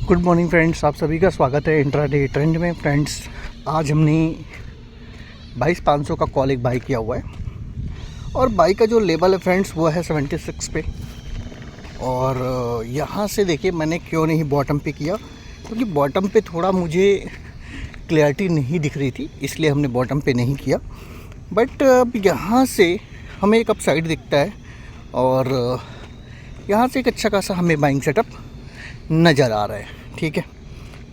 Good morning friends, आप सभी का स्वागत है इंट्राडे ट्रेंड में। फ्रेंड्स, आज हमने 22,500 का कॉल एक बाई किया हुआ है और बाइक का जो लेवल है फ्रेंड्स वो है 76 पे। और यहाँ से देखिए मैंने क्यों नहीं बॉटम पे किया, क्योंकि बॉटम पे थोड़ा मुझे क्लैरिटी नहीं दिख रही थी, इसलिए हमने बॉटम पे नहीं किया। बट अब यहाँ से हमें एक अपसाइड दिखता है और यहाँ से एक अच्छा खासा हमें बाइंग सेटअप नज़र आ रहा है। ठीक है,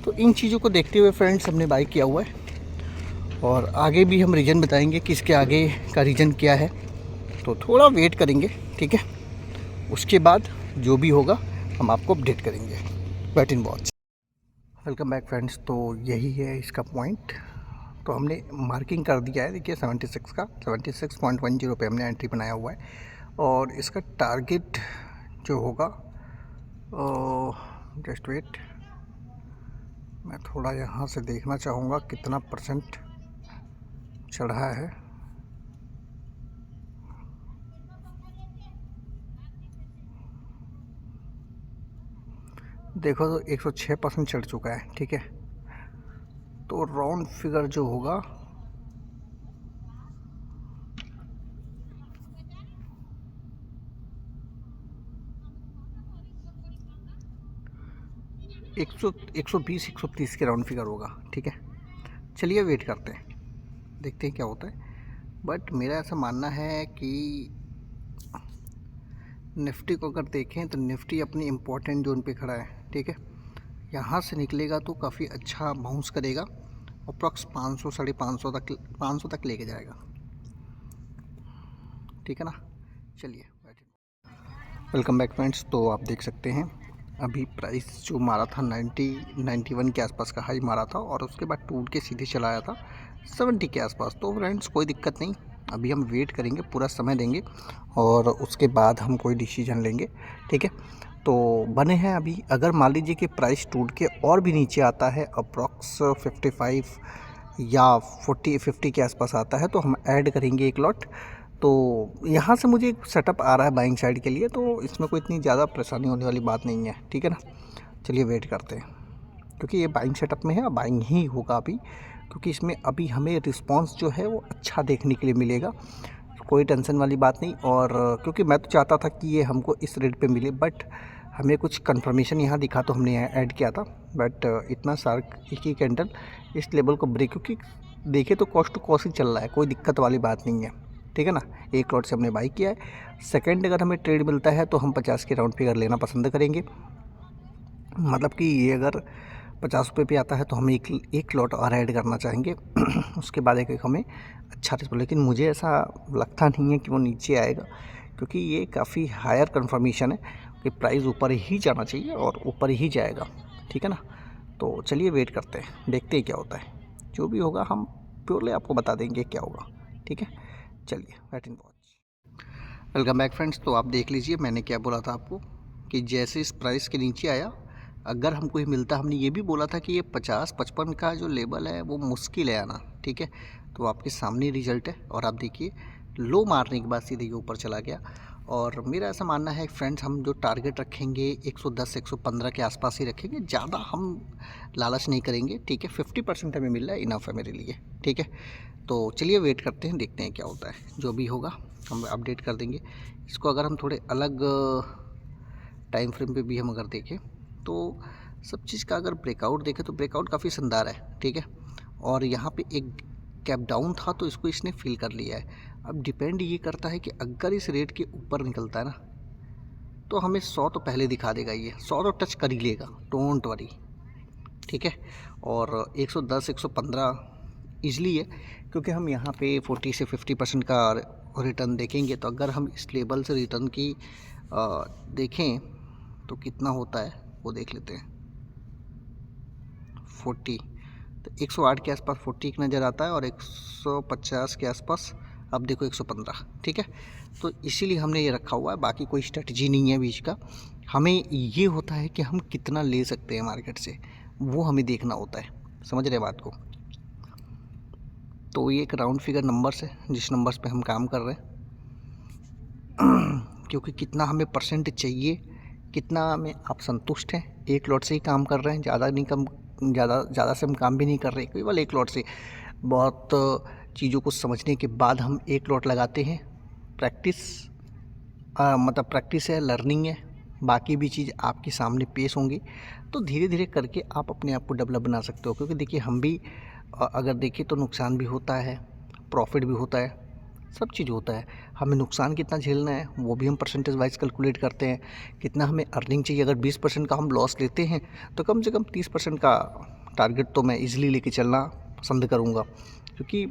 तो इन चीज़ों को देखते हुए फ्रेंड्स हमने बाई किया हुआ है और आगे भी हम रीज़न बताएंगे कि इसके आगे का रीज़न क्या है। तो थोड़ा वेट करेंगे, ठीक है, उसके बाद जो भी होगा हम आपको अपडेट करेंगे। Wait in watch. Welcome back friends. तो यही है इसका पॉइंट। तो हमने मार्किंग कर दिया है, देखिए 76 का 76.10 पे हमने एंट्री बनाया हुआ है और इसका टारगेट जो होगा, जस्ट वेट, मैं थोड़ा यहाँ से देखना चाहूँगा कितना परसेंट चढ़ा है। देखो तो 106% चढ़ चुका है। ठीक है, तो राउंड फिगर जो होगा 120-130 के राउंड फिगर होगा। ठीक है, चलिए वेट करते हैं, देखते हैं क्या होता है। बट मेरा ऐसा मानना है कि निफ्टी को अगर देखें तो निफ्टी अपनी इम्पोर्टेंट जोन पे खड़ा है। ठीक है, यहाँ से निकलेगा तो काफ़ी अच्छा बाउंस करेगा, अप्रॉक्स 500 550 तक लेके जाएगा। ठीक है ना, चलिए। Welcome back friends. तो आप देख सकते हैं अभी प्राइस जो मारा था 91 के आसपास का हाई मारा था और उसके बाद टूट के सीधे चला आया था 70 के आसपास। तो फ्रेंड्स कोई दिक्कत नहीं, अभी हम वेट करेंगे, पूरा समय देंगे और उसके बाद हम कोई डिसीजन लेंगे। ठीक है, तो बने हैं अभी। अगर मान लीजिए कि प्राइस टूट के और भी नीचे आता है, अप्रॉक्स 55 या 50 के आसपास आता है, तो हम ऐड करेंगे एक लॉट। तो यहाँ से मुझे एक सेटअप आ रहा है बाइंग साइड के लिए, तो इसमें कोई इतनी ज़्यादा परेशानी होने वाली बात नहीं है। ठीक है ना, चलिए वेट करते हैं, क्योंकि ये बाइंग सेटअप में है, बाइंग ही होगा अभी, क्योंकि इसमें अभी हमें रिस्पांस जो है वो अच्छा देखने के लिए मिलेगा, कोई टेंशन वाली बात नहीं। और क्योंकि मैं तो चाहता था कि ये हमको इस रेट पे मिले, बट हमें कुछ कंफर्मेशन यहाँ दिखा तो हमने यहाँ ऐड किया था। बट इतना शार्क एक ही कैंडल इस लेवल को ब्रेक, क्योंकि देखे तो कॉस्ट टू कॉस्ट ही चल रहा है, कोई दिक्कत वाली बात नहीं है। ठीक है ना, एक लॉट से हमने बाई किया है। सेकंड अगर हमें ट्रेड मिलता है तो हम 50 के राउंड फिगर लेना पसंद करेंगे। मतलब कि ये अगर 50 रुपये पे आता है तो हम एक लॉट और ऐड करना चाहेंगे उसके बाद एक हमें अच्छा रिस्क। लेकिन मुझे ऐसा लगता नहीं है कि वो नीचे आएगा, क्योंकि ये काफ़ी हायर कंफर्मेशन है कि प्राइस ऊपर ही जाना चाहिए और ऊपर ही जाएगा। ठीक है ना, तो चलिए वेट करते हैं, देखते हैं क्या होता है। जो भी होगा हम प्योरली आपको बता देंगे क्या होगा। ठीक है, चलिए wait and watch. Welcome back friends. तो आप देख लीजिए मैंने क्या बोला था आपको, कि जैसे इस प्राइस के नीचे आया, अगर हमको ये मिलता, हमने ये भी बोला था कि ये 50-55 का जो लेवल है वो मुश्किल है आना। ठीक है, तो आपके सामने रिजल्ट है और आप देखिए लो मारने के बाद सीधे ये ऊपर चला गया। और मेरा ऐसा मानना है फ्रेंड्स, हम जो टारगेट रखेंगे 110-115 के आसपास ही रखेंगे, ज़्यादा हम लालच नहीं करेंगे। ठीक है, 50% हमें मिल रहा है, इनफ है मेरे लिए। ठीक है, तो चलिए वेट करते हैं, देखते हैं क्या होता है। जो भी होगा हम अपडेट कर देंगे। इसको अगर हम थोड़े अलग टाइम फ्रेम पे भी हम अगर देखें तो सब चीज़ का अगर ब्रेकआउट देखें तो ब्रेकआउट काफ़ी शानदार है। ठीक है, और यहाँ पे एक कैप डाउन था तो इसको इसने फिल कर लिया है। अब डिपेंड ये करता है कि अगर इस रेट के ऊपर निकलता है ना, तो हमें 100 तो पहले दिखा देगा, ये 100 तो टच कर ही लेगा, डोंट वरी। ठीक है, और 110-115 ईज़िली है, क्योंकि हम यहाँ पे 40 से 50% का रिटर्न देखेंगे। तो अगर हम इस लेवल से रिटर्न की देखें तो कितना होता है वो देख लेते हैं। 40, तो 108 के आसपास 40 एक नज़र आता है और 150 के आसपास अब देखो 115। ठीक है, तो इसीलिए हमने ये रखा हुआ है, बाकी कोई स्ट्रेटजी नहीं है बीच का। हमें ये होता है कि हम कितना ले सकते हैं मार्केट से, वो हमें देखना होता है। समझ रहे बात को? तो ये एक राउंड फिगर नंबर्स है जिस नंबर्स पे हम काम कर रहे हैं क्योंकि कितना हमें परसेंट चाहिए कितना में आप संतुष्ट हैं? एक लॉट से ही काम कर रहे हैं, ज़्यादा नहीं, कम ज़्यादा से हम काम भी नहीं कर रहे, केवल एक लॉट से। बहुत चीज़ों को समझने के बाद हम एक लॉट लगाते हैं। प्रैक्टिस मतलब प्रैक्टिस है, लर्निंग है, बाकी भी चीज़ आपके सामने पेश होंगी। तो धीरे धीरे करके आप अपने आप को डेवलप बना सकते हो, क्योंकि देखिए हम भी अगर देखें तो नुकसान भी होता है, प्रॉफिट भी होता है, सब चीज़ होता है। हमें नुकसान कितना झेलना है वो भी हम परसेंटेज वाइज कैलकुलेट करते हैं। कितना हमें अर्निंग चाहिए, अगर 20% का हम लॉस लेते हैं तो कम से कम 30% का टारगेट तो मैं इजीली लेके चलना पसंद करूँगा, क्योंकि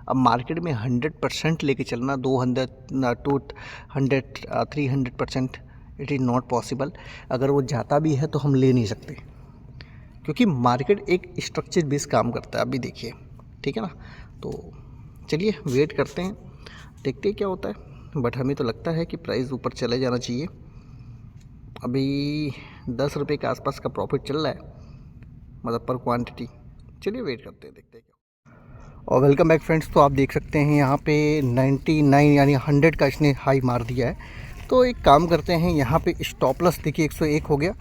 अब मार्केट में 100% लेके चलना 200 200 300% इट इज़ नॉट पॉसिबल। अगर वो जाता भी है तो हम ले नहीं सकते, क्योंकि मार्केट एक स्ट्रक्चर बेस काम करता है। अभी देखिए, ठीक है ना। तो चलिए वेट करते हैं, देखते हैं क्या होता है। बट हमें तो लगता है कि प्राइस ऊपर चले जाना चाहिए। अभी 10 रुपये के आसपास का प्रॉफिट चल रहा है, मतलब पर क्वांटिटी। चलिए वेट करते हैं, देखते हैं क्या। और वेलकम बैक फ्रेंड्स। तो आप देख सकते हैं यहाँ पे 99 यानी 100 का इसने हाई मार दिया है। तो एक काम करते हैं, यहाँ पे स्टॉप लॉस देखिए 101 हो गया,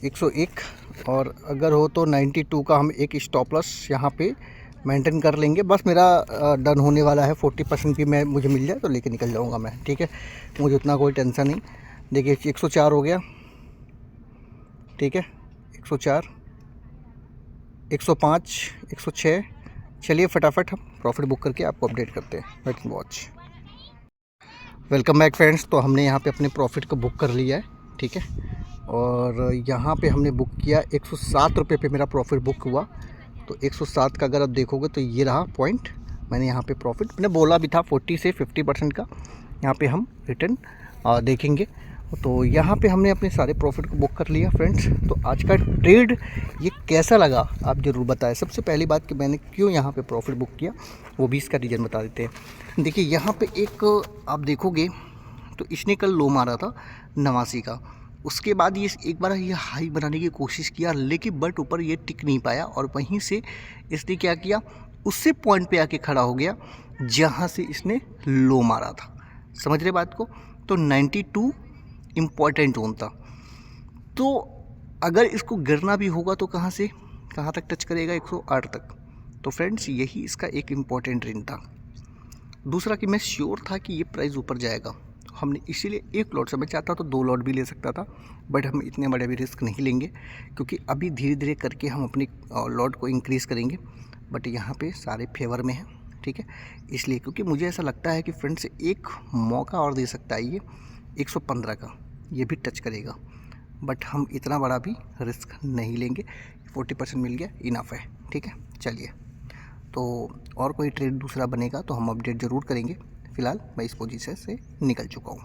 101। और अगर हो तो 92 का हम एक स्टॉप लॉस यहाँ पे मेंटेन कर लेंगे। बस मेरा डन होने वाला है, 40% भी मैं मुझे मिल जाए तो लेके निकल जाऊँगा मैं, ठीक है। मुझे उतना कोई टेंशन नहीं। देखिए 104 हो गया, ठीक है, 104, 105, 106। चलिए फटाफट हम प्रॉफिट बुक करके आपको अपडेट करते हैं। Wait and watch. Welcome back friends. तो हमने यहाँ पे अपने प्रॉफिट को बुक कर लिया है, ठीक है। और यहाँ पे हमने बुक किया 107 रुपये पे मेरा प्रॉफिट बुक हुआ। तो 107 का अगर आप देखोगे तो ये रहा पॉइंट। मैंने यहाँ पे प्रॉफिट, मैंने बोला भी था 40 से 50% का यहाँ पे हम रिटर्न देखेंगे। तो यहाँ पे हमने अपने सारे प्रॉफिट को बुक कर लिया फ्रेंड्स। तो आज का ट्रेड ये कैसा लगा आप ज़रूर बताएं। सबसे पहली बात कि मैंने क्यों यहाँ पे प्रॉफिट बुक किया वो भी इसका रीज़न बता देते हैं। देखिए यहाँ पे एक आप देखोगे तो इसने कल लो मारा था 89 का। उसके बाद ये एक बार ये हाई बनाने की कोशिश किया, लेकिन बट ऊपर ये टिक नहीं पाया और वहीं से इसने क्या किया, उससे पॉइंट पे आके खड़ा हो गया जहाँ से इसने लो मारा था। समझ रहे बात को। तो 92 इम्पॉर्टेंट जोन था। तो अगर इसको गिरना भी होगा तो कहाँ से कहाँ तक टच करेगा, 108 तक। तो फ्रेंड्स यही इसका एक इम्पॉर्टेंट रेंज था। दूसरा कि मैं श्योर था कि ये प्राइस ऊपर जाएगा। हमने इसीलिए एक लॉट से, मैं चाहता तो 2 लॉट भी ले सकता था, बट हम इतने बड़े भी रिस्क नहीं लेंगे, क्योंकि अभी धीरे धीरे करके हम अपनी लॉट को इंक्रीज़ करेंगे। बट यहाँ पे सारे फेवर में हैं, ठीक है। इसलिए क्योंकि मुझे ऐसा लगता है कि फ्रेंड्स एक मौका और दे सकता है ये 115 का, ये भी टच करेगा। बट हम इतना बड़ा भी रिस्क नहीं लेंगे, 40% मिल गया इनफ है, ठीक है। चलिए, तो और कोई ट्रेड दूसरा बनेगा तो हम अपडेट ज़रूर करेंगे। फ़िलहाल मैं इस पोजीशन से निकल चुका हूँ।